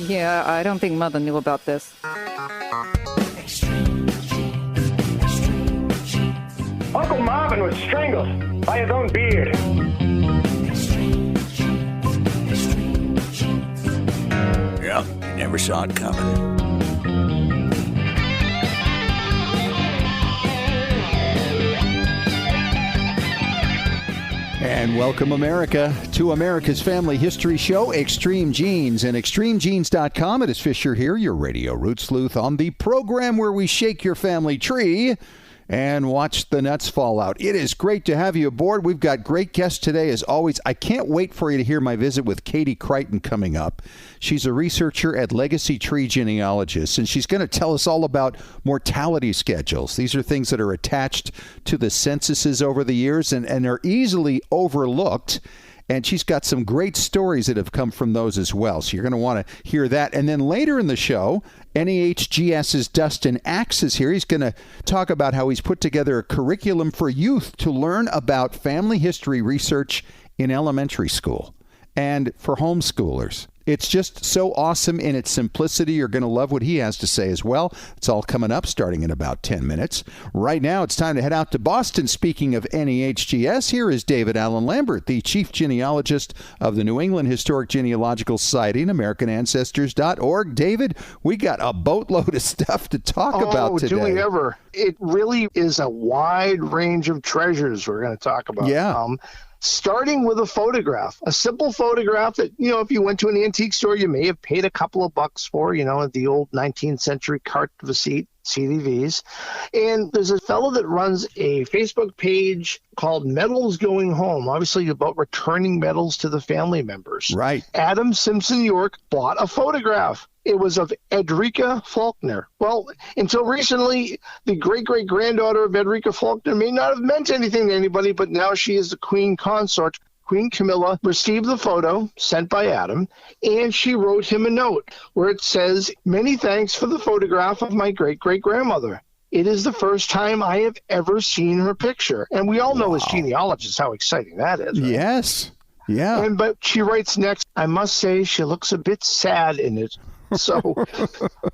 Yeah, I don't think Mother knew about this. Uncle Marvin was strangled by his own beard. Yeah, you never saw it coming. And welcome, America, to America's Family History Show, Extreme Genes. And ExtremeGenes.com. It is Fisher here, your radio root sleuth, on the program where we shake your family tree and watch the nuts fall out. It is great to have you aboard. We've got great guests today, as always. I can't wait for you to hear my visit with Katie Crichton coming up. She's a researcher at Legacy Tree Genealogists, and she's going to tell us all about mortality schedules. These are things that are attached to the censuses over the years and are easily overlooked. And she's got some great stories that have come from those as well. So you're going to want to hear that. And then later in the show, NEHGS's Dustin Axe is here. He's going to talk about how he's put together a curriculum for youth to learn about family history research in elementary school and for homeschoolers. It's just so awesome in its simplicity. You're going to love what he has to say as well. It's all coming up starting in about 10 minutes. Right now, it's time to head out to Boston. Speaking of NEHGS, here is David Allen Lambert, the chief genealogist of the New England Historic Genealogical Society and AmericanAncestors.org. David, we got a boatload of stuff to talk about today. Do we ever? It really is a wide range of treasures we're going to talk about. Yeah. Starting with a photograph, a simple photograph that, if you went to an antique store, you may have paid a couple of bucks for, the old 19th century carte de visite, CDVs. And there's a fellow that runs a Facebook page called Medals Going Home, obviously about returning medals to the family members. Right. Adam Simpson York bought a photograph. It was of Edrika Faulkner. Well, until recently, the great-great-granddaughter of Edrika Faulkner may not have meant anything to anybody, but now she is the Queen Consort. Queen Camilla received the photo sent by Adam, and she wrote him a note where it says, "Many thanks for the photograph of my great-great-grandmother. It is the first time I have ever seen her picture." And we all know as genealogists how exciting that is. Right? Yes. Yeah. But she writes next, "I must say she looks a bit sad in it." So,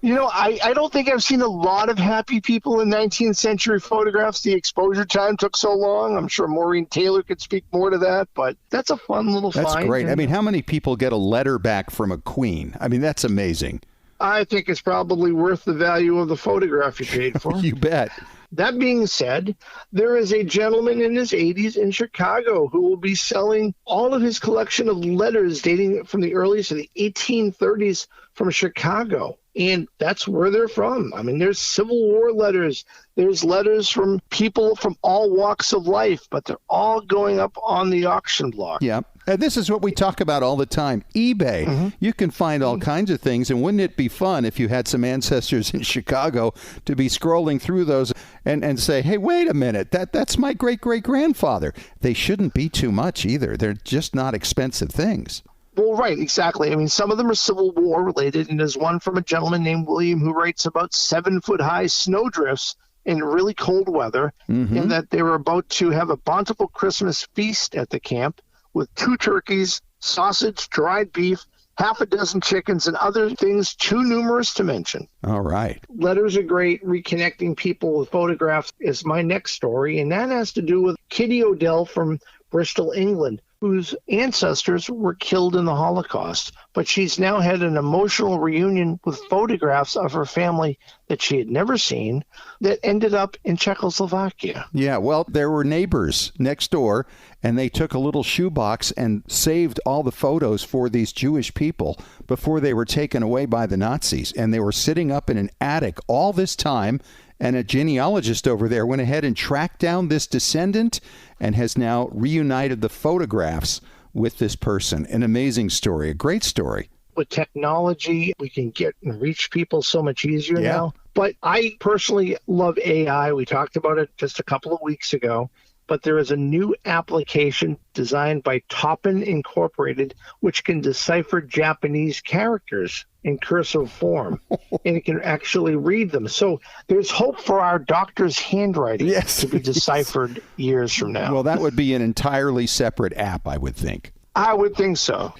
I don't think I've seen a lot of happy people in 19th century photographs. The exposure time took so long. I'm sure Maureen Taylor could speak more to that, but that's a fun little find. That's great. I mean, how many people get a letter back from a queen? I mean, that's amazing. I think it's probably worth the value of the photograph you paid for. You bet. That being said, there is a gentleman in his 80s in Chicago who will be selling all of his collection of letters dating from the earliest of the 1830s from Chicago. And that's where they're from. I mean, there's Civil War letters. There's letters from people from all walks of life, but they're all going up on the auction block. Yeah. And this is what we talk about all the time. eBay. Mm-hmm. You can find all kinds of things. And wouldn't it be fun if you had some ancestors in Chicago to be scrolling through those and say, hey, wait a minute, that's my great-great-grandfather. They shouldn't be too much either. They're just not expensive things. Well, right, exactly. I mean, some of them are Civil War related, and there's one from a gentleman named William who writes about 7-foot-high snowdrifts in really cold weather, and that they were about to have a bountiful Christmas feast at the camp with 2 turkeys, sausage, dried beef, half a dozen chickens, and other things too numerous to mention. All right. Letters are great. Reconnecting people with photographs is my next story, and that has to do with Kitty Odell from Bristol, England, whose ancestors were killed in the Holocaust, but she's now had an emotional reunion with photographs of her family that she had never seen that ended up in Czechoslovakia. Yeah, well, there were neighbors next door, and they took a little shoebox and saved all the photos for these Jewish people before they were taken away by the Nazis, and they were sitting up in an attic all this time. And a genealogist over there went ahead and tracked down this descendant and has now reunited the photographs with this person. An amazing story, a great story. With technology, we can get and reach people so much easier now. But I personally love AI. We talked about it just a couple of weeks ago. But there is a new application designed by Toppen Incorporated, which can decipher Japanese characters in cursive form, and it can actually read them. So there's hope for our doctor's handwriting to be deciphered years from now. Well, that would be an entirely separate app, I would think. I would think so.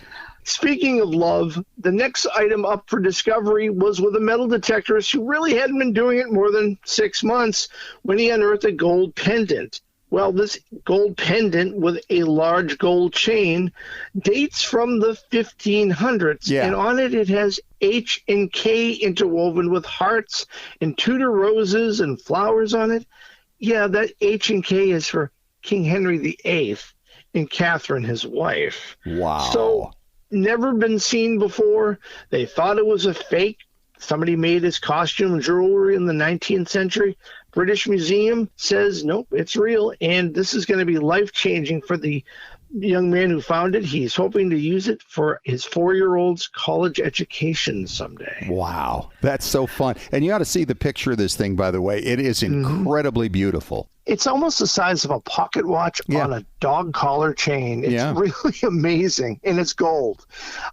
Speaking of love, the next item up for discovery was with a metal detectorist who really hadn't been doing it more than 6 months when he unearthed a gold pendant. Well, this gold pendant with a large gold chain dates from the 1500s. Yeah. And on it has H and K interwoven with hearts and Tudor roses and flowers on it. Yeah, that H and K is for King Henry VIII and Catherine, his wife. Wow. So, never been seen before. They thought it was a fake. Somebody made his costume and jewelry in the 19th century. British Museum says, nope, it's real. And this is going to be life-changing for the young man who found it. He's hoping to use it for his 4-year-old's college education someday. Wow. That's so fun. And you ought to see the picture of this thing, by the way. It is incredibly beautiful. It's almost the size of a pocket watch on a dog collar chain. It's really amazing, and it's gold.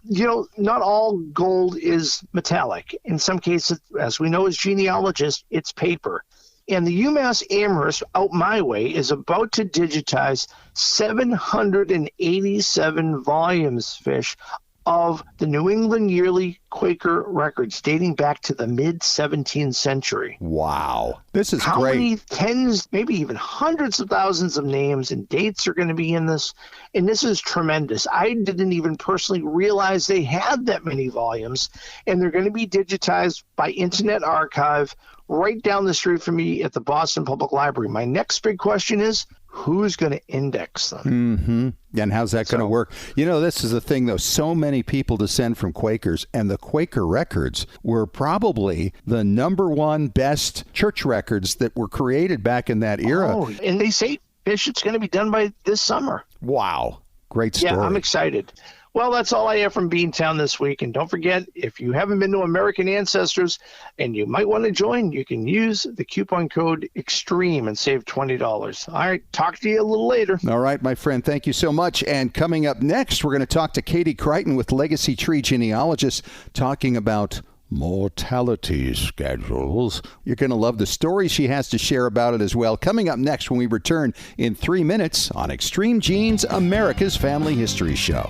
You know, not all gold is metallic. In some cases, as we know as genealogists, it's paper. And the UMass Amherst out my way is about to digitize 787 volumes, Fish, of the New England Yearly Quaker records dating back to the mid-17th century. Wow. This is How great. many tens, maybe even hundreds of thousands of names and dates are going to be in this? And this is tremendous. I didn't even personally realize they had that many volumes, and they're going to be digitized by Internet Archive right down the street from me at the Boston Public Library. My next big question is, who's going to index them? And how's that going to work? You know, this is the thing, though. So many people descend from Quakers, and the Quaker records were probably the number one best church records that were created back in that era. Oh, and they say, Fish, it's going to be done by this summer. Wow. Great story. Yeah, I'm excited. Well, that's all I have from Beantown this week. And don't forget, if you haven't been to American Ancestors and you might want to join, you can use the coupon code EXTREME and save $20. All right, talk to you a little later. All right, my friend, thank you so much. And coming up next, we're going to talk to Katie Crichton with Legacy Tree Genealogist, talking about mortality schedules. You're going to love the stories she has to share about it as well. Coming up next when we return in 3 minutes on Extreme Genes, America's Family History Show.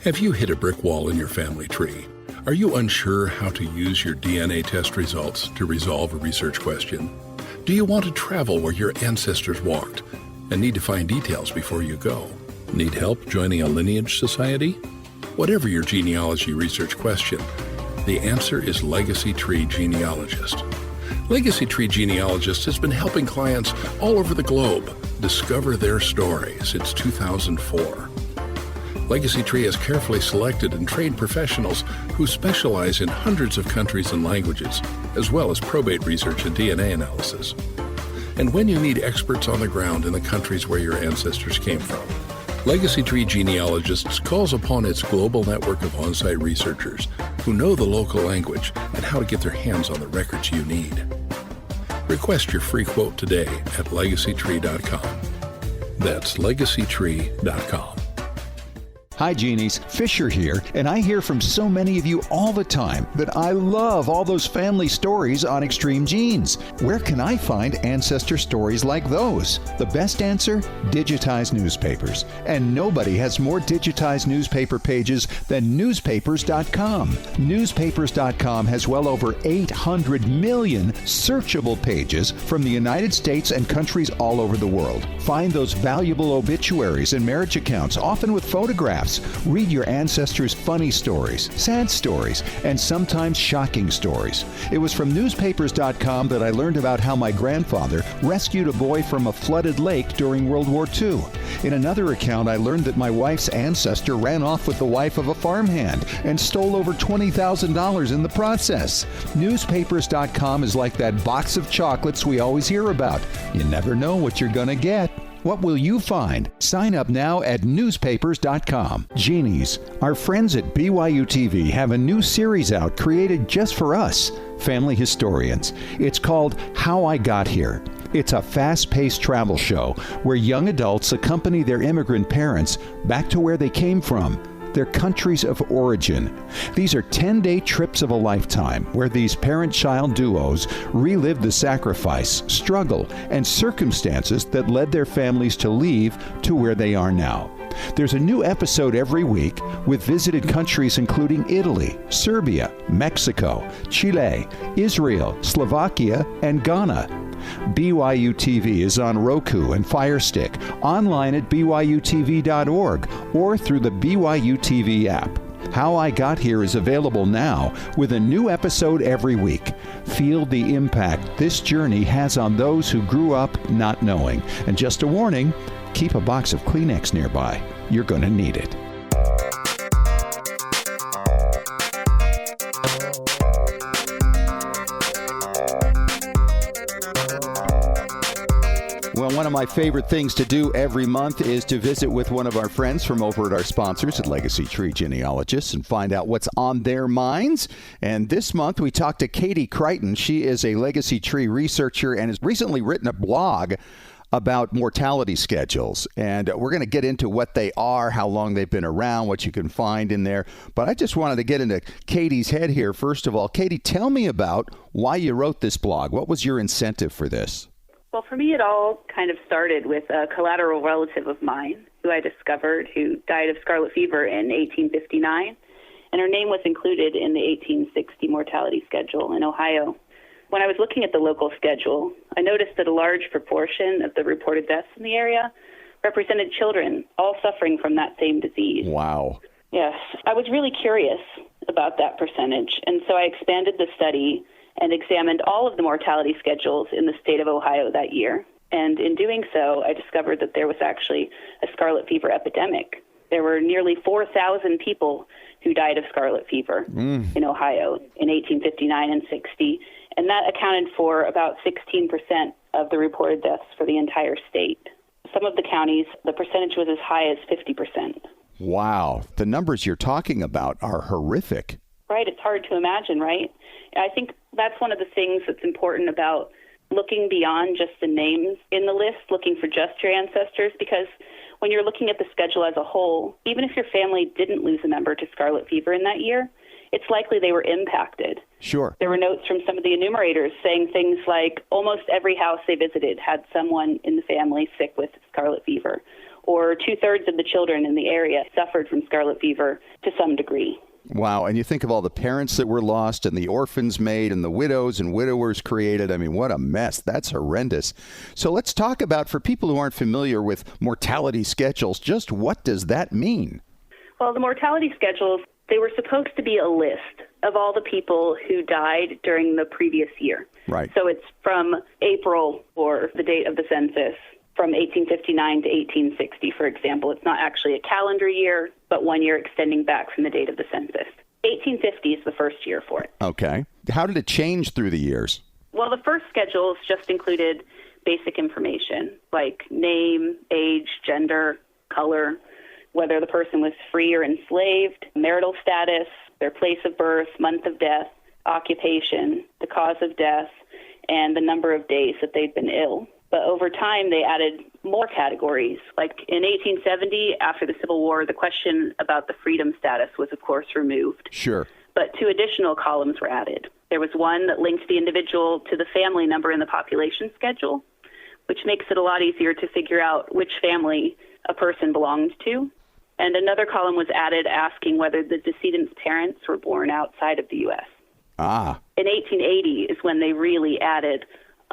Have you hit a brick wall in your family tree? Are you unsure how to use your DNA test results to resolve a research question? Do you want to travel where your ancestors walked and need to find details before you go? Need help joining a lineage society? Whatever your genealogy research question, the answer is Legacy Tree Genealogist. Legacy Tree Genealogist has been helping clients all over the globe discover their story since 2004. Legacy Tree has carefully selected and trained professionals who specialize in hundreds of countries and languages, as well as probate research and DNA analysis. And when you need experts on the ground in the countries where your ancestors came from, Legacy Tree Genealogists calls upon its global network of on-site researchers who know the local language and how to get their hands on the records you need. Request your free quote today at legacytree.com. That's legacytree.com. Hi, Genies. Fisher here, and I hear from so many of you all the time that I love all those family stories on Extreme Genes. Where can I find ancestor stories like those? The best answer? Digitized newspapers. And nobody has more digitized newspaper pages than newspapers.com. Newspapers.com has well over 800 million searchable pages from the United States and countries all over the world. Find those valuable obituaries and marriage accounts, often with photographs. Read your ancestors' funny stories, sad stories, and sometimes shocking stories. It was from newspapers.com that I learned about how my grandfather rescued a boy from a flooded lake during World War II. In another account, I learned that my wife's ancestor ran off with the wife of a farmhand and stole over $20,000 in the process. Newspapers.com is like that box of chocolates we always hear about. You never know what you're going to get. What will you find? Sign up now at newspapers.com. Genies, our friends at BYU TV have a new series out created just for us, family historians. It's called How I Got Here. It's a fast-paced travel show where young adults accompany their immigrant parents back to where they came from, their countries of origin. These are 10-day trips of a lifetime where these parent-child duos relive the sacrifice, struggle, and circumstances that led their families to leave to where they are now. There's a new episode every week with visited countries including Italy, Serbia, Mexico, Chile, Israel, Slovakia, and Ghana. BYU TV is on Roku and Fire Stick, online at byutv.org, or through the BYU TV app. How I Got Here is available now with a new episode every week. Feel the impact this journey has on those who grew up not knowing. And just a warning, keep a box of Kleenex nearby. You're going to need it. Well, one of my favorite things to do every month is to visit with one of our friends from over at our sponsors at Legacy Tree Genealogists and find out what's on their minds. And this month we talked to Katie Crichton. She is a Legacy Tree researcher and has recently written a blog about mortality schedules. And we're going to get into what they are, how long they've been around, what you can find in there. But I just wanted to get into Katie's head here. First of all, Katie, tell me about why you wrote this blog. What was your incentive for this? Well, for me, it all kind of started with a collateral relative of mine who I discovered who died of scarlet fever in 1859, and her name was included in the 1860 mortality schedule in Ohio. When I was looking at the local schedule, I noticed that a large proportion of the reported deaths in the area represented children, all suffering from that same disease. Wow. Yes, I was really curious about that percentage, and so I expanded the study and examined all of the mortality schedules in the state of Ohio that year. And in doing so, I discovered that there was actually a scarlet fever epidemic. There were nearly 4,000 people who died of scarlet fever in Ohio in 1859 and 60, and that accounted for about 16% of the reported deaths for the entire state. Some of the counties, the percentage was as high as 50%. Wow. The numbers you're talking about are horrific. Right. It's hard to imagine, right? I think that's one of the things that's important about looking beyond just the names in the list, looking for just your ancestors, because when you're looking at the schedule as a whole, even if your family didn't lose a member to scarlet fever in that year, it's likely they were impacted. Sure. There were notes from some of the enumerators saying things like almost every house they visited had someone in the family sick with scarlet fever, or 2/3 of the children in the area suffered from scarlet fever to some degree. Wow. And you think of all the parents that were lost and the orphans made and the widows and widowers created. I mean, what a mess. That's horrendous. So let's talk about, for people who aren't familiar with mortality schedules, just what does that mean? Well, the mortality schedules, they were supposed to be a list of all the people who died during the previous year. Right. So it's from April, or the date of the census, from 1859 to 1860, for example. It's not actually a calendar year, but 1 year extending back from the date of the census. 1850 is the first year for it. Okay. How did it change through the years? Well, the first schedules just included basic information like name, age, gender, color, whether the person was free or enslaved, marital status, their place of birth, month of death, occupation, the cause of death, and the number of days that they'd been ill. But over time, they added more categories. Like in 1870, after the Civil War, the question about the freedom status was, of course, removed. Sure. But 2 additional columns were added. There was one that linked the individual to the family number in the population schedule, which makes it a lot easier to figure out which family a person belonged to. And another column was added asking whether the decedent's parents were born outside of the U.S. Ah. In 1880 is when they really added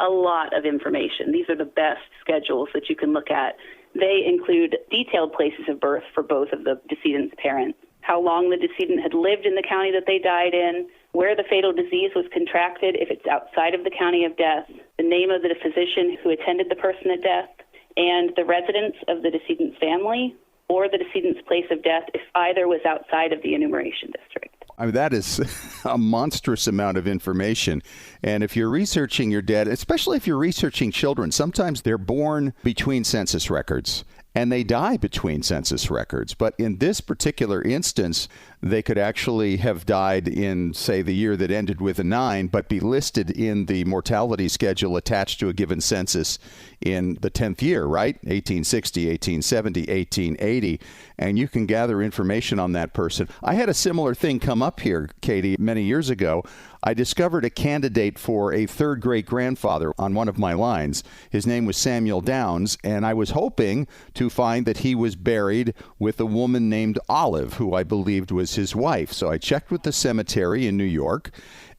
a lot of information. These are the best schedules that you can look at. They include detailed places of birth for both of the decedent's parents, how long the decedent had lived in the county that they died in, where the fatal disease was contracted if it's outside of the county of death, the name of the physician who attended the person at death, and the residence of the decedent's family or the decedent's place of death if either was outside of the enumeration district. I mean, that is a monstrous amount of information. And if you're researching your dead, especially if you're researching children, sometimes they're born between census records and they die between census records. But in this particular instance, they could actually have died in, say, the year that ended with a 9, but be listed in the mortality schedule attached to a given census in the 10th year, right? 1860, 1870, 1880. And you can gather information on that person. I had a similar thing come up here, Katie, many years ago. I discovered a candidate for a third great-grandfather on one of my lines. His name was Samuel Downs, and I was hoping to find that he was buried with a woman named Olive, who I believed was his wife. So I checked with the cemetery in New York,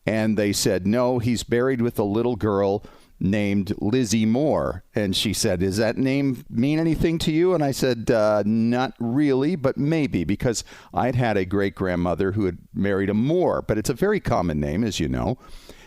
and they said, no, he's buried with a little girl named Lizzie Moore. And she said, does that name mean anything to you? And I said, not really, but maybe, because I'd had a great-grandmother who had married a Moore, but it's a very common name, as you know.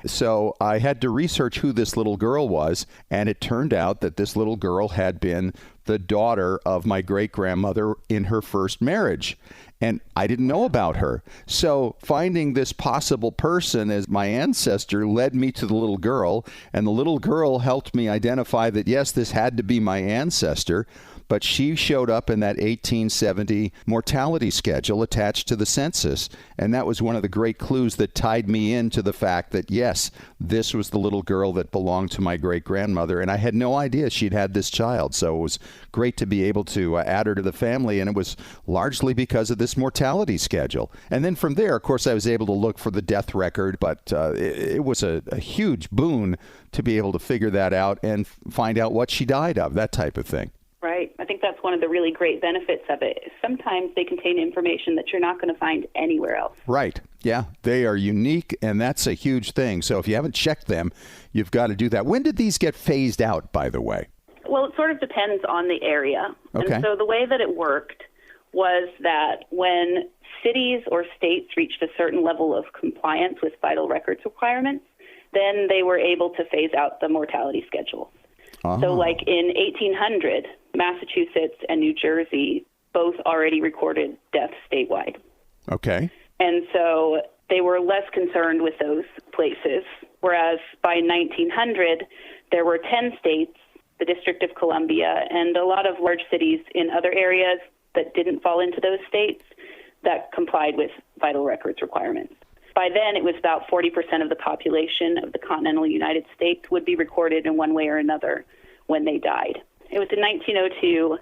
So I had to research who this little girl was, and it turned out that this little girl had been the daughter of my great-grandmother in her first marriage. And I didn't know about her. So finding this possible person as my ancestor led me to the little girl, and the little girl helped me identify that, yes, this had to be my ancestor. But she showed up in that 1870 mortality schedule attached to the census. And that was one of the great clues that tied me into the fact that, yes, this was the little girl that belonged to my great-grandmother. And I had no idea she'd had this child. So it was great to be able to add her to the family. And it was largely because of this mortality schedule. And then from there, of course, I was able to look for the death record. But it was a huge boon to be able to figure that out and find out what she died of, that type of thing. Right. I think that's one of the really great benefits of it. Sometimes they contain information that you're not going to find anywhere else. Right. Yeah. They are unique, and that's a huge thing. So if you haven't checked them, you've got to do that. When did these get phased out, by the way? Well, it sort of depends on the area. Okay. And so the way that it worked was that when cities or states reached a certain level of compliance with vital records requirements, then they were able to phase out the mortality schedule. So like in 1800, Massachusetts and New Jersey both already recorded deaths statewide. Okay. And so they were less concerned with those places, whereas by 1900, there were 10 states, the District of Columbia, and a lot of large cities in other areas that didn't fall into those states that complied with vital records requirements. By then, it was about 40% of the population of the continental United States would be recorded in one way or another when they died. It was in 1902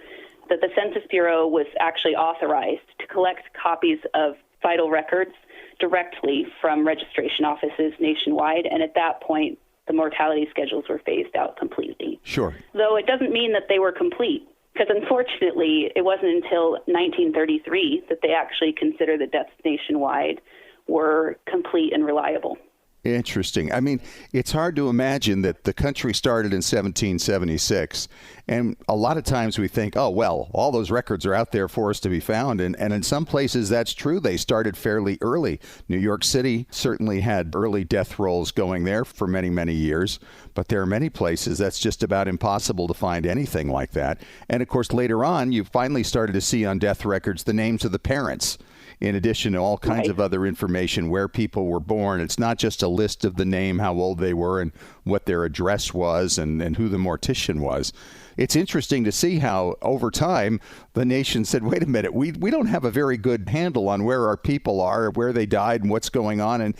that the Census Bureau was actually authorized to collect copies of vital records directly from registration offices nationwide, and at that point, the mortality schedules were phased out completely. Sure. Though it doesn't mean that they were complete, because unfortunately, it wasn't until 1933 that they actually considered the deaths nationwide were complete and reliable. Interesting. I mean, it's hard to imagine that the country started in 1776, and a lot of times we think, oh, well, all those records are out there for us to be found, and in some places that's true. They started fairly early. New York City certainly had early death rolls going there for many, many years, but there are many places that's just about impossible to find anything like that. And, of course, later on, you finally started to see on death records the names of the parents, in addition to all kinds of other information, where people were born. It's not just a list of the name, how old they were, and what their address was, and who the mortician was. It's interesting to see how, over time, the nation said, wait a minute, we don't have a very good handle on where our people are, where they died, and what's going on. And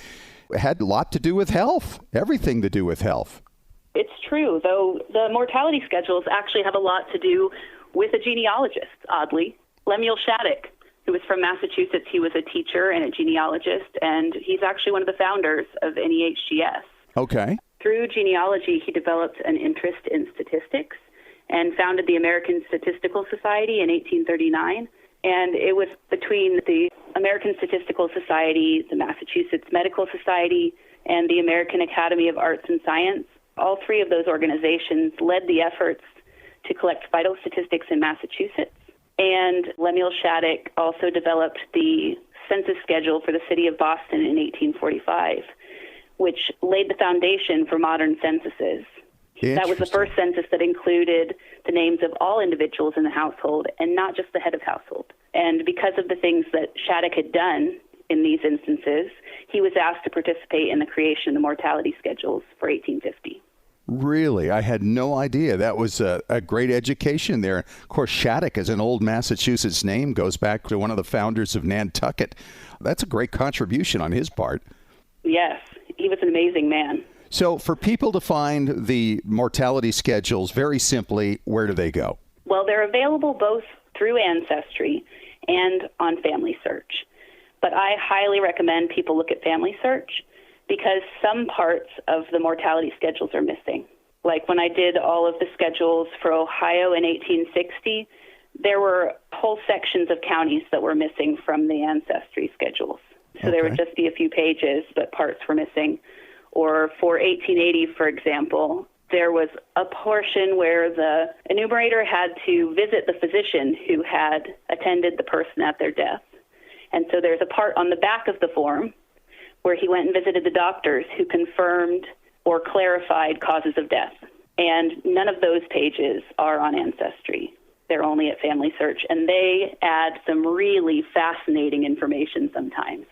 it had a lot to do with health, everything to do with health. It's true, though the mortality schedules actually have a lot to do with a genealogist, oddly. Lemuel Shattuck, who was from Massachusetts. He was a teacher and a genealogist, and he's actually one of the founders of NEHGS. Okay. Through genealogy, he developed an interest in statistics and founded the American Statistical Society in 1839. And it was between the American Statistical Society, the Massachusetts Medical Society, and the American Academy of Arts and Science. All three of those organizations led the efforts to collect vital statistics in Massachusetts. And Lemuel Shattuck also developed the census schedule for the city of Boston in 1845, which laid the foundation for modern censuses. That was the first census that included the names of all individuals in the household and not just the head of household. And because of the things that Shattuck had done in these instances, he was asked to participate in the creation of the mortality schedules for 1850. Really? I had no idea. That was a great education there. Of course, Shattuck is an old Massachusetts name, goes back to one of the founders of Nantucket. That's a great contribution on his part. Yes, he was an amazing man. So for people to find the mortality schedules, very simply, where do they go? Well, they're available both through Ancestry and on Family Search. But I highly recommend people look at Family Search because some parts of the mortality schedules are missing. Like when I did all of the schedules for Ohio in 1860, there were whole sections of counties that were missing from the Ancestry schedules. So there would just be a few pages, but parts were missing. Or for 1880, for example, there was a portion where the enumerator had to visit the physician who had attended the person at their death. And so there's a part on the back of the form where he went and visited the doctors who confirmed or clarified causes of death. And none of those pages are on Ancestry. They're only at Family Search. And they add some really fascinating information sometimes,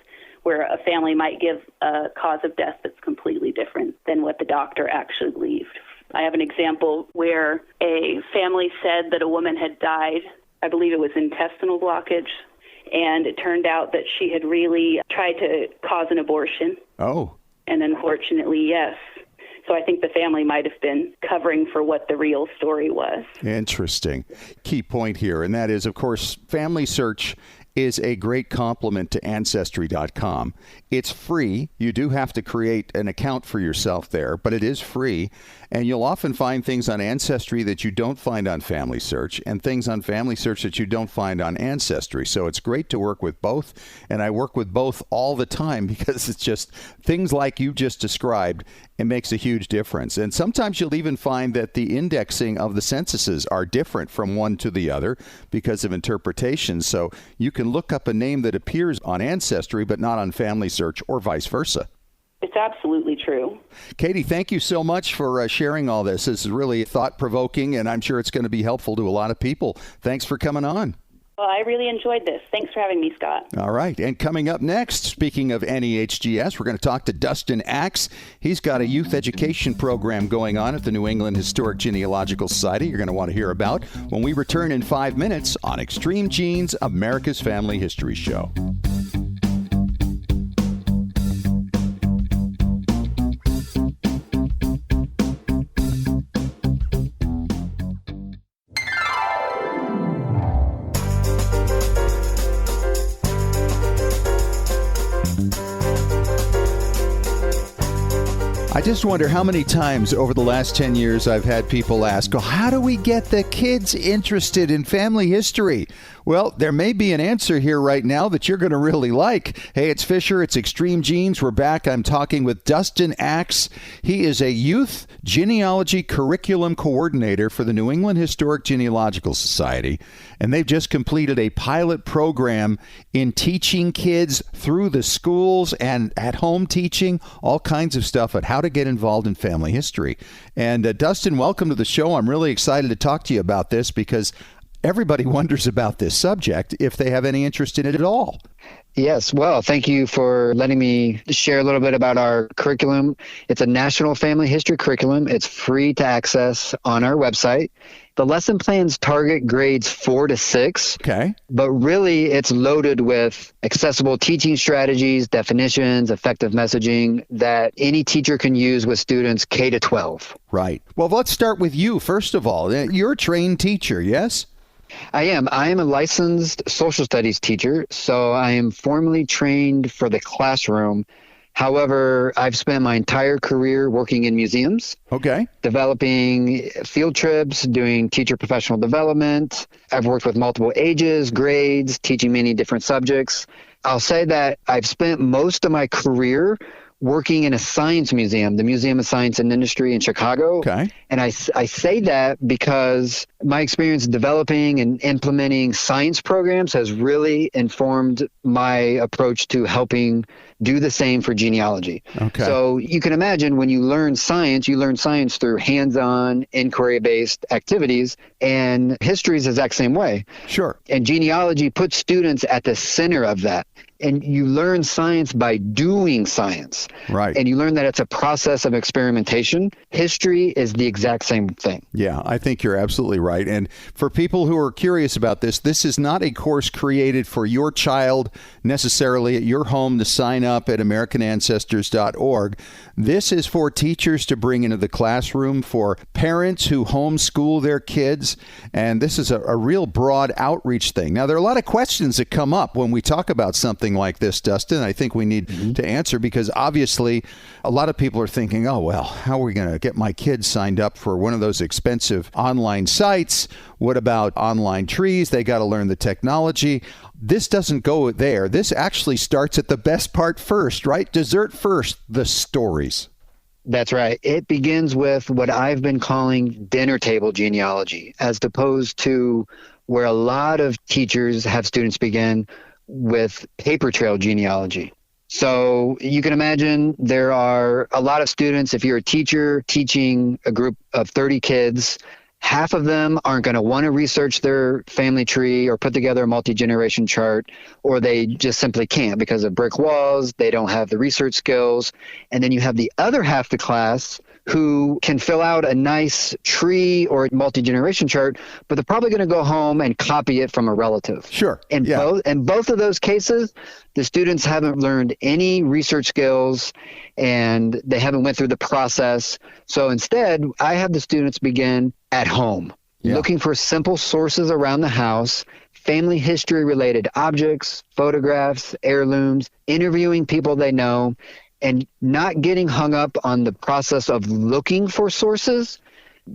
where a family might give a cause of death that's completely different than what the doctor actually believed. I have an example where a family said that a woman had died, I believe it was intestinal blockage, and it turned out that she had really tried to cause an abortion. Oh. And unfortunately, yes. So I think the family might have been covering for what the real story was. Interesting. Key point here, and that is, of course, Family Search is a great complement to Ancestry.com. It's free. You do have to create an account for yourself there, but it is free. And you'll often find things on Ancestry that you don't find on Family Search, and things on Family Search that you don't find on Ancestry. So it's great to work with both, and I work with both all the time because it's just things like you just described. It makes a huge difference. And sometimes you'll even find that the indexing of the censuses are different from one to the other because of interpretation. So you can look up a name that appears on Ancestry but not on Family Search, or vice versa. It's absolutely true. Katie, thank you so much for sharing all this. This is really thought-provoking, and I'm sure it's going to be helpful to a lot of people. Thanks for coming on. Well, I really enjoyed this. Thanks for having me, Scott. All right. And coming up next, speaking of NEHGS, we're going to talk to Dustin Axe. He's got a youth education program going on at the New England Historic Genealogical Society you're going to want to hear about when we return in 5 minutes on Extreme Genes, America's Family History Show. I just wonder how many times over the last 10 years I've had people ask, oh, how do we get the kids interested in family history? Well, there may be an answer here right now that you're going to really like. Hey, it's Fisher. It's Extreme Genes. We're back. I'm talking with Dustin Axe. He is a youth genealogy curriculum coordinator for the New England Historic Genealogical Society. And they've just completed a pilot program in teaching kids through the schools and at home teaching, all kinds of stuff on how to get involved in family history. And Dustin, welcome to the show. I'm really excited to talk to you about this because everybody wonders about this subject if they have any interest in it at all. Yes. Well, thank you for letting me share a little bit about our curriculum. It's a national family history curriculum. It's free to access on our website. The lesson plans target grades 4 to 6. Okay. But really, it's loaded with accessible teaching strategies, definitions, effective messaging that any teacher can use with students K to 12. Right. Well, let's start with you, first of all. You're a trained teacher, yes? I am. I am a licensed social studies teacher, so I am formally trained for the classroom. However, I've spent my entire career working in museums. Okay. Developing field trips, doing teacher professional development. I've worked with multiple ages, grades, teaching many different subjects. I'll say that I've spent most of my career working in a science museum, the Museum of Science and Industry in Chicago. Okay. And I say that because my experience developing and implementing science programs has really informed my approach to helping do the same for genealogy. Okay. So you can imagine when you learn science through hands-on, inquiry-based activities, and history is the exact same way. Sure. And genealogy puts students at the center of that. And you learn science by doing science. Right. And you learn that it's a process of experimentation. History is the exact same thing. Yeah, I think you're absolutely right. And for people who are curious about this, this is not a course created for your child necessarily at your home to sign up at AmericanAncestors.org. This is for teachers to bring into the classroom, for parents who homeschool their kids. And this is a real broad outreach thing. Now, there are a lot of questions that come up when we talk about something like this, Dustin. I think we need to answer, because obviously a lot of people are thinking, oh, well, how are we going to get my kids signed up for one of those expensive online sites? What about online trees? They got to learn the technology. This doesn't go there. This actually starts at the best part first, right? Dessert first, the stories. That's right. It begins with what I've been calling dinner table genealogy, as opposed to where a lot of teachers have students begin with paper trail genealogy. So you can imagine there are a lot of students. If you're a teacher teaching a group of 30 kids, half of them aren't going to want to research their family tree or put together a multi-generation chart, or they just simply can't because of brick walls. They don't have the research skills. And then you have the other half of the class who can fill out a nice tree or multi-generation chart, but they're probably going to go home and copy it from a relative. Sure. In both of those cases, the students haven't learned any research skills and they haven't went through the process. So instead, I have the students begin at home, looking for simple sources around the house, family history related objects, photographs, heirlooms, interviewing people they know, and not getting hung up on the process of looking for sources,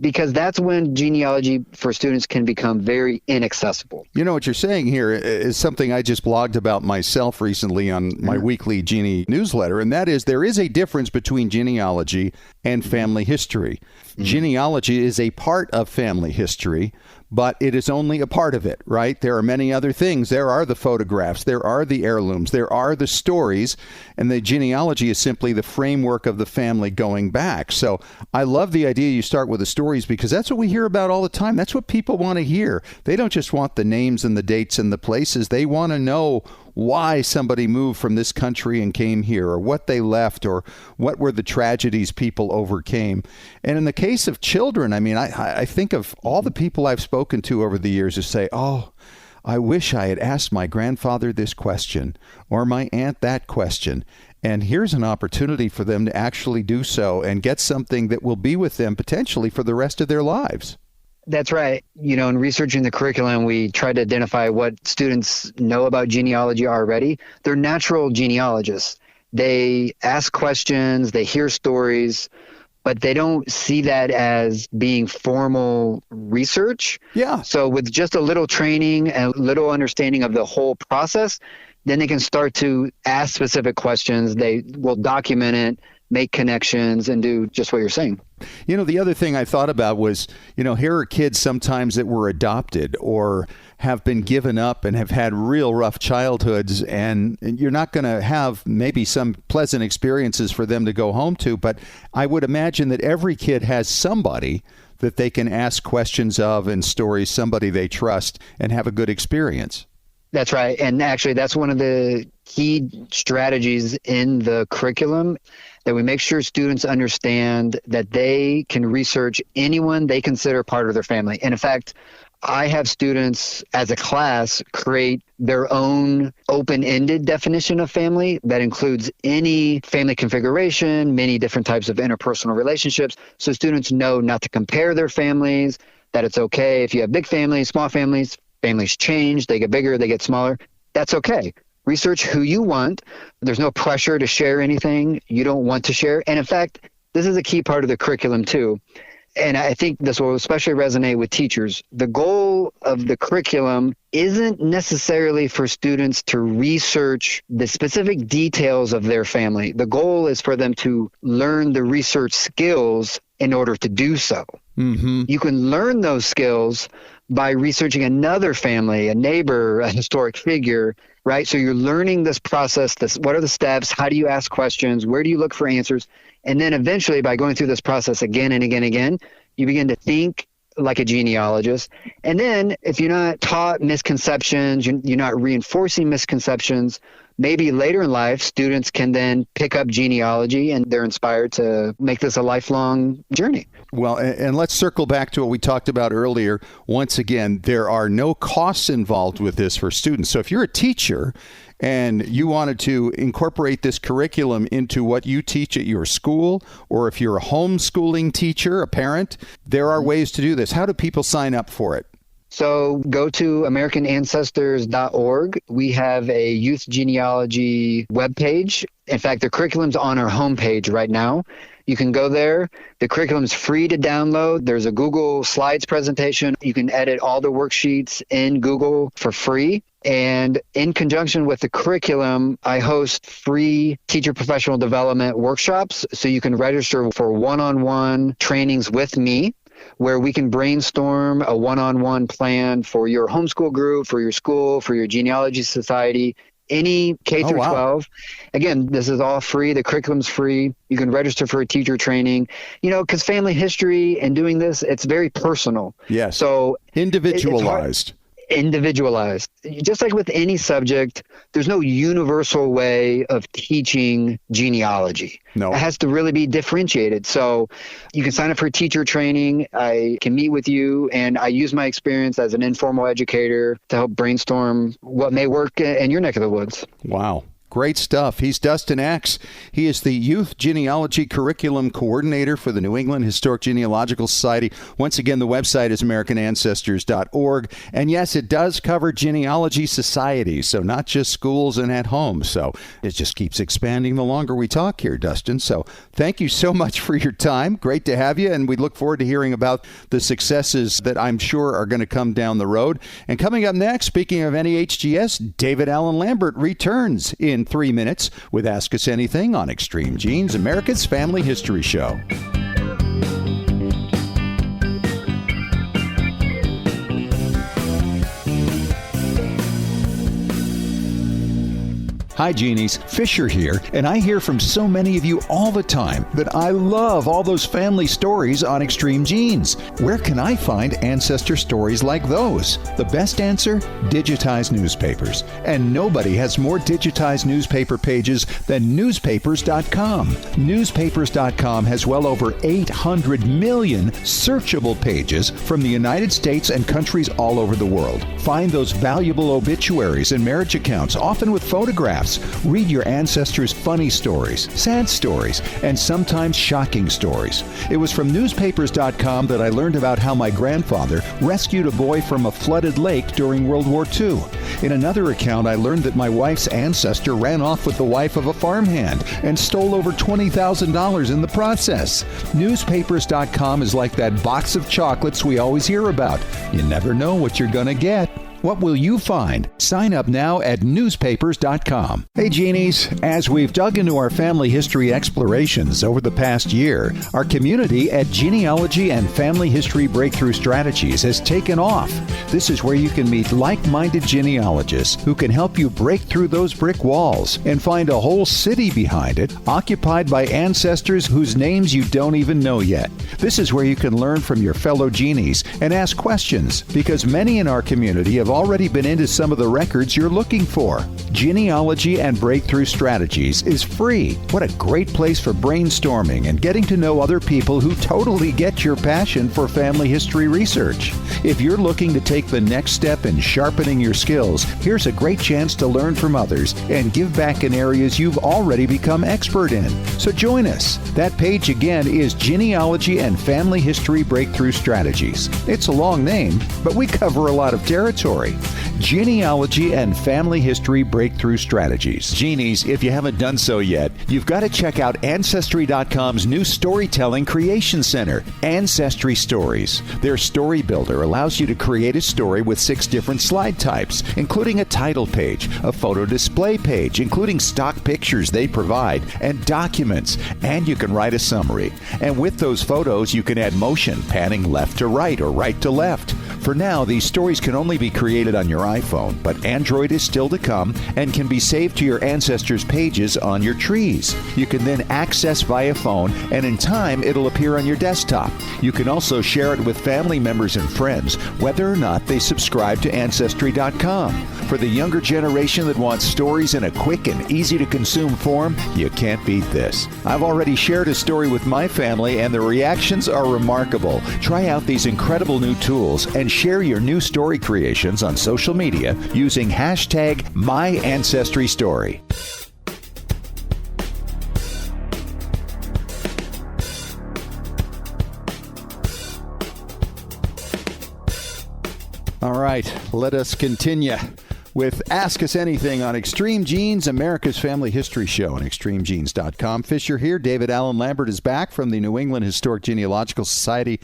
because that's when genealogy for students can become very inaccessible. You know, what you're saying here is something I just blogged about myself recently on my weekly Genie newsletter, and that is there is a difference between genealogy and family history. Genealogy is a part of family history, but it is only a part of it, right? There are many other things. There are the photographs, there are the heirlooms, there are the stories, and the genealogy is simply the framework of the family going back. So I love the idea you start with the stories, because that's what we hear about all the time. That's what people want to hear. They don't just want the names and the dates and the places. They want to know why somebody moved from this country and came here, or what they left, or what were the tragedies people overcame. And in the case of children, I mean, I think of all the people I've spoken to over the years who say, oh, I wish I had asked my grandfather this question, or my aunt that question. And here's an opportunity for them to actually do so and get something that will be with them potentially for the rest of their lives. That's right. You know, in researching the curriculum, we try to identify what students know about genealogy already. They're natural genealogists. They ask questions, they hear stories, but they don't see that as being formal research. Yeah. So with just a little training and a little understanding of the whole process, then they can start to ask specific questions. They will document it, make connections, and do just what you're saying. You know, the other thing I thought about was, you know, here are kids sometimes that were adopted or have been given up and have had real rough childhoods, and you're not going to have maybe some pleasant experiences for them to go home to, but I would imagine that every kid has somebody that they can ask questions of and stories, somebody they trust, and have a good experience. That's right. And actually, that's one of the key strategies in the curriculum, that we make sure students understand that they can research anyone they consider part of their family. And in fact, I have students as a class create their own open-ended definition of family that includes any family configuration, many different types of interpersonal relationships, so students know not to compare their families, that it's okay if you have big families, small families. Families change, they get bigger, they get smaller. That's okay. Research who you want. There's no pressure to share anything you don't want to share. And in fact, this is a key part of the curriculum too. And I think this will especially resonate with teachers. The goal of the curriculum isn't necessarily for students to research the specific details of their family. The goal is for them to learn the research skills in order to do so. Mm-hmm. You can learn those skills by researching another family, a neighbor, a historic figure, right? So you're learning this process, what are the steps? How do you ask questions? Where do you look for answers? And then eventually, by going through this process again and again and again, you begin to think like a genealogist. And then if you're not taught misconceptions, you're not reinforcing misconceptions, maybe later in life, students can then pick up genealogy and they're inspired to make this a lifelong journey. Well, and let's circle back to what we talked about earlier. Once again, there are no costs involved with this for students. So if you're a teacher and you wanted to incorporate this curriculum into what you teach at your school, or if you're a homeschooling teacher, a parent, there are ways to do this. How do people sign up for it? So go to AmericanAncestors.org. We have a youth genealogy webpage. In fact, the curriculum's on our homepage right now. You can go there. The curriculum's free to download. There's a Google Slides presentation. You can edit all the worksheets in Google for free. And in conjunction with the curriculum, I host free teacher professional development workshops. So you can register for one-on-one trainings with me, where we can brainstorm a one-on-one plan for your homeschool group, for your school, for your genealogy society, any K through 12. Again, this is all free. The curriculum's free. You can register for a teacher training, because family history and doing this, it's very personal. Yes. So individualized. Individualized. Just like with any subject, there's no universal way of teaching genealogy. No. It has to really be differentiated. So you can sign up for teacher training. I can meet with you, and I use my experience as an informal educator to help brainstorm what may work in your neck of the woods. Wow. Great stuff. He's Dustin Axe. He is the Youth Genealogy Curriculum Coordinator for the New England Historic Genealogical Society. Once again, the website is AmericanAncestors.org. And yes, it does cover genealogy societies, so not just schools and at home. So it just keeps expanding the longer we talk here, Dustin. So thank you so much for your time. Great to have you. And we look forward to hearing about the successes that I'm sure are going to come down the road. And coming up next, speaking of NEHGS, David Allen Lambert returns in 3 minutes with Ask Us Anything on Extreme Genes, America's Family History Show. Hi, Genies. Fisher here, and I hear from so many of you all the time that I love all those family stories on Extreme Genes. Where can I find ancestor stories like those? The best answer? Digitized newspapers. And nobody has more digitized newspaper pages than newspapers.com. Newspapers.com has well over 800 million searchable pages from the United States and countries all over the world. Find those valuable obituaries and marriage accounts, often with photographs. Read your ancestors' funny stories, sad stories, and sometimes shocking stories. It was from newspapers.com that I learned about how my grandfather rescued a boy from a flooded lake during World War II. In another account, I learned that my wife's ancestor ran off with the wife of a farmhand and stole over $20,000 in the process. Newspapers.com is like that box of chocolates we always hear about. You never know what you're going to get. What will you find? Sign up now at newspapers.com. Hey, Genies. As we've dug into our family history explorations over the past year, our community at Genealogy and Family History Breakthrough Strategies has taken off. This is where you can meet like-minded genealogists who can help you break through those brick walls and find a whole city behind it, occupied by ancestors whose names you don't even know yet. This is where you can learn from your fellow Genies and ask questions, because many in our community have already been into some of the records you're looking for. Genealogy and Breakthrough Strategies is free. What a great place for brainstorming and getting to know other people who totally get your passion for family history research. If you're looking to take the next step in sharpening your skills, here's a great chance to learn from others and give back in areas you've already become expert in. So join us. That page again is Genealogy and Family History Breakthrough Strategies. It's a long name, but we cover a lot of territory. Genealogy and Family History Breakthrough Strategies. Genies, if you haven't done so yet, you've got to check out Ancestry.com's new Storytelling Creation Center, Ancestry Stories. Their story builder allows you to create a story with 6 different slide types, including a title page, a photo display page, including stock pictures they provide, and documents, and you can write a summary. And with those photos, you can add motion, panning left to right or right to left. For now, these stories can only be created on your iPhone, but Android is still to come and can be saved to your ancestors' pages on your trees. You can then access via phone, and in time, it'll appear on your desktop. You can also share it with family members and friends, whether or not they subscribe to Ancestry.com. For the younger generation that wants stories in a quick and easy-to-consume form, you can't beat this. I've already shared a story with my family, and the reactions are remarkable. Try out these incredible new tools and share your new story creations on social media using hashtag #MyAncestryStory. All right, let us continue with Ask Us Anything on Extreme Genes, America's Family History Show on extremegenes.com. Fisher here. David Allen Lambert is back from the New England Historic Genealogical Society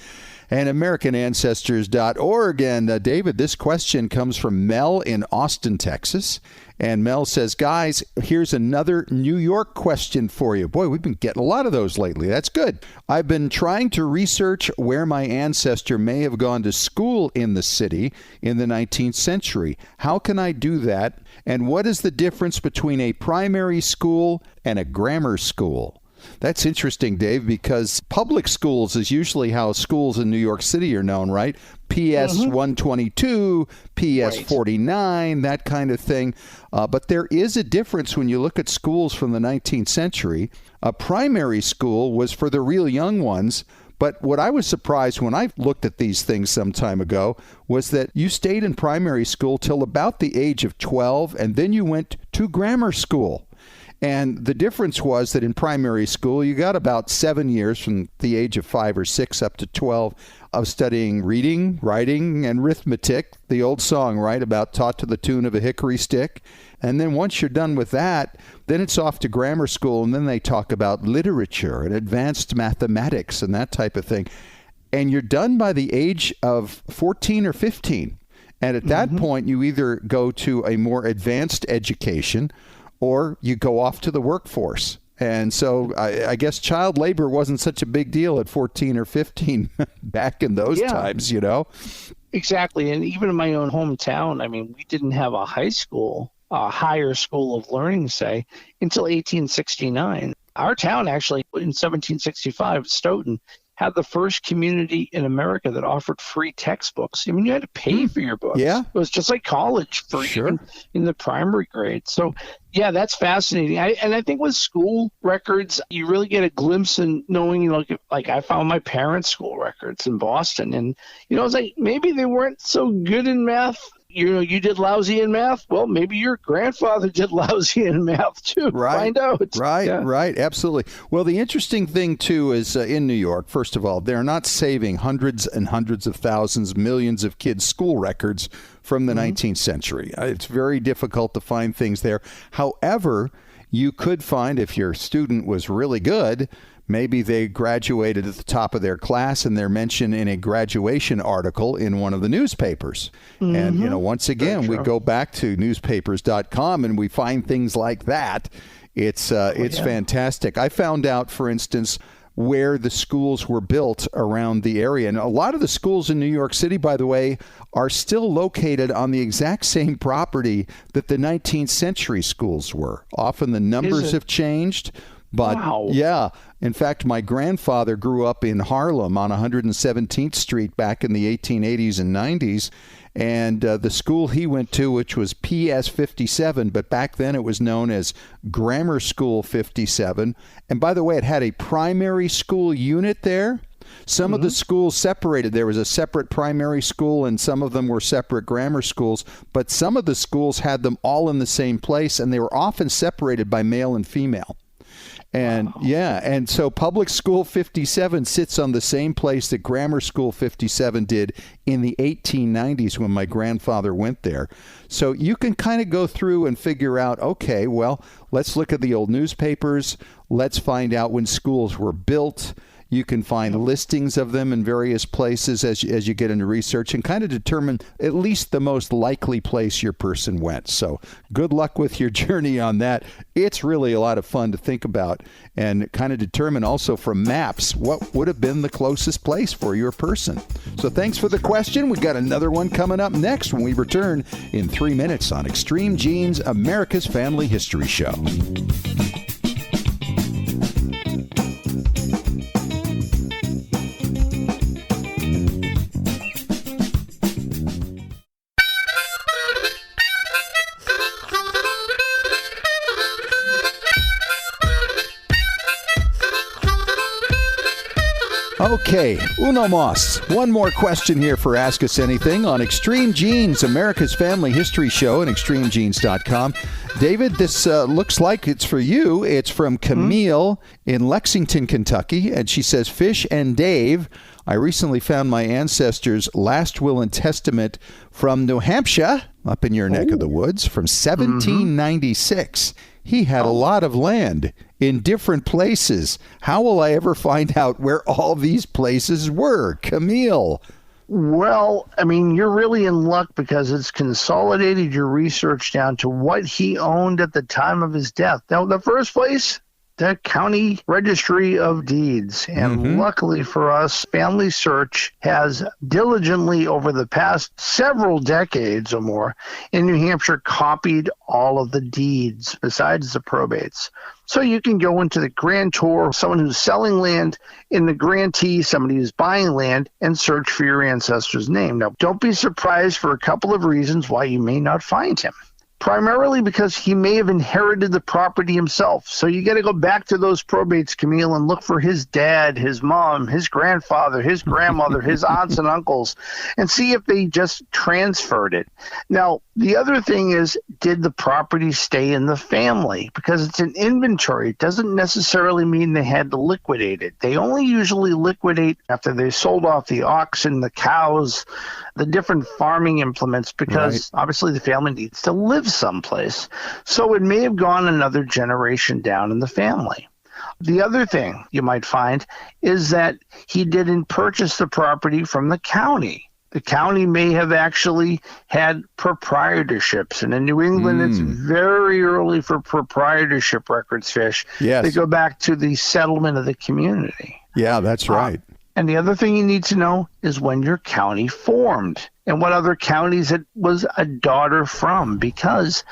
and AmericanAncestors.org. And David, this question comes from Mel in Austin, Texas. And Mel says, guys, here's another New York question for you. Boy, we've been getting a lot of those lately. That's good. I've been trying to research where my ancestor may have gone to school in the city in the 19th century. How can I do that? And what is the difference between a primary school and a grammar school? That's interesting, Dave, because public schools is usually how schools in New York City are known, right? PS 122, PS 49, that kind of thing. But there is a difference when you look at schools from the 19th century. A primary school was for the real young ones. But what I was surprised when I looked at these things some time ago was that you stayed in primary school till about the age of 12, and then you went to grammar school. And the difference was that in primary school, you got about 7 years from the age of 5 or 6 up to 12 of studying reading, writing, and arithmetic. The old song, right, about taught to the tune of a hickory stick. And then once you're done with that, then it's off to grammar school, and then they talk about literature and advanced mathematics and that type of thing. And you're done by the age of 14 or 15. And at that point, you either go to a more advanced education or you go off to the workforce. And so I guess child labor wasn't such a big deal at 14 or 15 back in those times, you know? Exactly. And even in my own hometown, I mean, we didn't have a high school, a higher school of learning, say, until 1869. Our town actually, in 1765, Stoughton, had the first community in America that offered free textbooks. I mean, you had to pay for your books. Yeah. It was just like college for even in the primary grade. So, yeah, that's fascinating. I think with school records, you really get a glimpse in knowing, you know, like I found my parents' school records in Boston. And, you know, it's like maybe they weren't so good in math. You know, you did lousy in math. Well, maybe your grandfather did lousy in math, too. Right. Find out. Right. Absolutely. Well, the interesting thing, too, is in New York, first of all, they're not saving hundreds and hundreds of thousands, millions of kids' school records from the 19th century. It's very difficult to find things there. However, you could find, if your student was really good, maybe they graduated at the top of their class and they're mentioned in a graduation article in one of the newspapers. And, you know, once again, we go back to newspapers.com and we find things like that. It's fantastic. I found out, for instance, where the schools were built around the area. And a lot of the schools in New York City, by the way, are still located on the exact same property that the 19th century schools were. Often the numbers have changed. But yeah, in fact, my grandfather grew up in Harlem on 117th Street back in the 1880s and 90s. And the school he went to, which was PS 57, but back then it was known as Grammar School 57. And by the way, it had a primary school unit there. Some of the schools separated. There was a separate primary school and some of them were separate grammar schools. But some of the schools had them all in the same place, and they were often separated by male and female. And and so Public School 57 sits on the same place that Grammar School 57 did in the 1890s when my grandfather went there. So you can kind of go through and figure out, okay, well, let's look at the old newspapers. Let's find out when schools were built. You can find listings of them in various places as you get into research and kind of determine at least the most likely place your person went. So good luck with your journey on that. It's really a lot of fun to think about and kind of determine also from maps what would have been the closest place for your person. So thanks for the question. We've got another one coming up next when we return in 3 minutes on Extreme Genes, America's Family History Show. Okay, uno más. One more question here for Ask Us Anything on Extreme Genes, America's Family History Show and extremegenes.com. David, this looks like it's for you. It's from Camille in Lexington, Kentucky, and she says, Fish and Dave, I recently found my ancestors' last will and testament from New Hampshire, up in your neck of the woods, from 1796. He had a lot of land in different places. How will I ever find out where all these places were? Camille. Well, I mean, you're really in luck because it's consolidated your research down to what he owned at the time of his death. Now, the first place, the County Registry of Deeds. And luckily for us, Family Search has diligently over the past several decades or more in New Hampshire copied all of the deeds besides the probates. So you can go into the grantor, someone who's selling land, in the grantee, somebody who's buying land, and search for your ancestor's name. Now, don't be surprised for a couple of reasons why you may not find him. Primarily because he may have inherited the property himself. So you got to go back to those probates, Camille, and look for his dad, his mom, his grandfather, his grandmother, his aunts and uncles, and see if they just transferred it. Now, the other thing is, did the property stay in the family? Because it's an inventory. It doesn't necessarily mean they had to liquidate it. They only usually liquidate after they sold off the oxen, the cows, the different farming implements, because obviously the family needs to live someplace. So it may have gone another generation down in the family. The other thing you might find is that he didn't purchase the property from the county. The county may have actually had proprietorships. And in New England, it's very early for proprietorship records, Fish. Yes. They go back to the settlement of the community. Yeah, that's right. And the other thing you need to know is when your county formed and what other counties it was a daughter from, because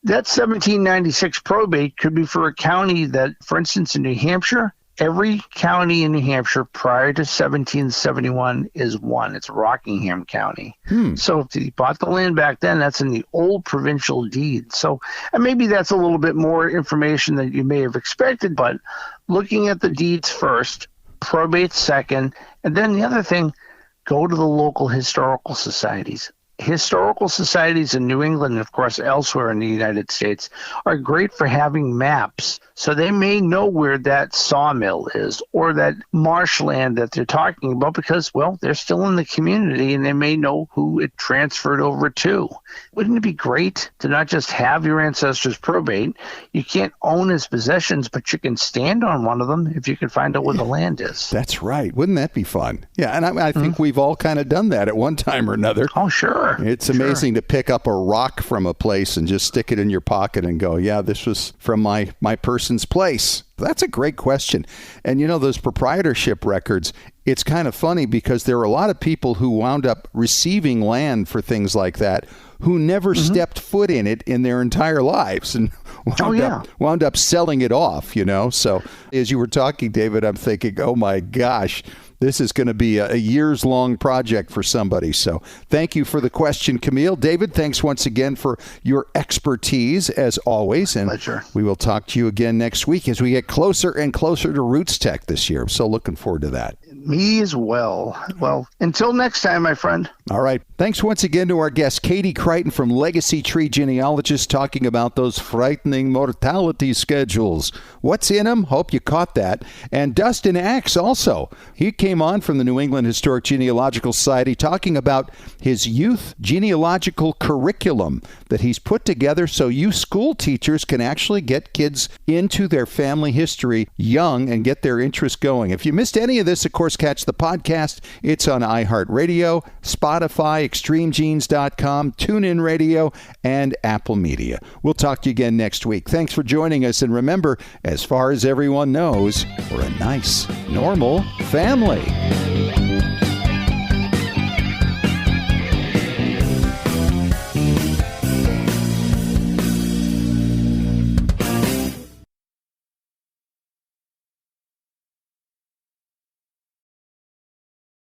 that 1796 probate could be for a county that, for instance, in New Hampshire, every county in New Hampshire prior to 1771 is one. It's Rockingham County. So if he bought the land back then, that's in the old provincial deed. So and maybe that's a little bit more information than you may have expected, but looking at the deeds first, probate second, and then the other thing, go to the local historical societies. Historical societies in New England and, of course, elsewhere in the United States are great for having maps. So they may know where that sawmill is or that marshland that they're talking about because, well, they're still in the community and they may know who it transferred over to. Wouldn't it be great to not just have your ancestors probate? You can't own his possessions, but you can stand on one of them if you can find out where the land is. That's right. Wouldn't that be fun? Yeah, and I think we've all kind of done that at one time or another. Oh, sure. It's amazing to pick up a rock from a place and just stick it in your pocket and go, yeah, this was from my person's place. That's a great question. And you know, those proprietorship records, it's kind of funny because there are a lot of people who wound up receiving land for things like that who never stepped foot in it in their entire lives and wound up selling it off, you know. So as you were talking, David, I'm thinking, oh my gosh, this is going to be a years-long project for somebody. So thank you for the question, Camille. David, thanks once again for your expertise, as always. And pleasure. We will talk to you again next week as we get closer and closer to Roots Tech this year. I'm so looking forward to that. Me as well. Well, until next time, my friend. All right. Thanks once again to our guest, Katie Crichton from Legacy Tree Genealogist, talking about those frightening mortality schedules. What's in them? Hope you caught that. And Dustin Axe also. He came on from the New England Historic Genealogical Society talking about his youth genealogical curriculum that he's put together so you school teachers can actually get kids into their family history young and get their interest going. If you missed any of this, of course, catch the podcast. It's on iHeartRadio, Spotify, ExtremeGenes.com, TuneIn Radio, and Apple Media. We'll talk to you again next week. Thanks for joining us. And remember, as far as everyone knows, we're a nice, normal family.